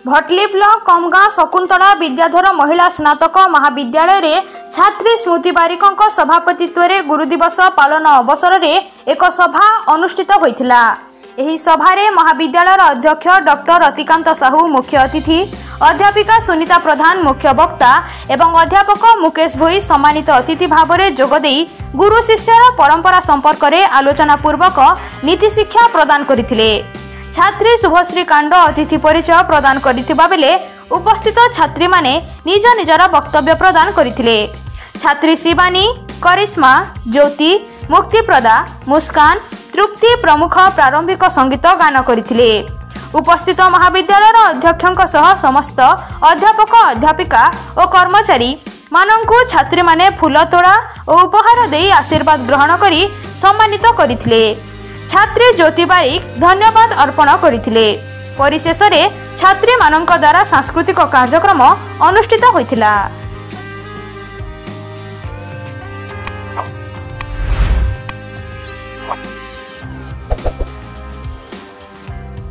Bhatli block कमगाँ Shakuntala Vidyadhar महिला स्नातक महाविद्यालय रे छात्री स्मृति बारिकों सभापतित्व रे गुरुदिवस पालन अवसर रे एक सभा अनुष्ठित होइथिला। एही सभारे महाविद्यालय अध्यक्ष डॉक्टर रतिकांत साहू मुख्य अतिथि, अध्यापिका सुनीता प्रधान मुख्य वक्ता एवं अध्यापक मुकेश भोई सम्मानित अतिथि भाव में जोगदे गुरु शिष्यर परंपरा संपर्क में आलोचना पूर्वक नीति शिक्षा प्रदान करथिले। छात्री शुभश्री कांड अतिथि परिचय प्रदान करथिबा बेले उपस्थित छात्री माने निज निजर वक्तव्य प्रदान करथिले। छात्री शिवानी, करिश्मा, ज्योति, मुक्तिप्रदा, मुस्कान, तृप्ति प्रमुख प्रारंभिक संगीत गान करथिले। उपस्थित महाविद्यालय अध्यक्षों सह समस्त अध्यापक अध्यापिका और कर्मचारी मानंकु छात्री माने फूल तोड़ा और उपहार दे आशीर्वाद ग्रहण करी सम्मानित करथिले। छात्री ज्योति बारिक धन्यवाद अर्पण करथिले। परिशेष रे छात्री मानंक द्वारा सांस्कृतिक कार्यक्रम अनुष्ठित होइथिला।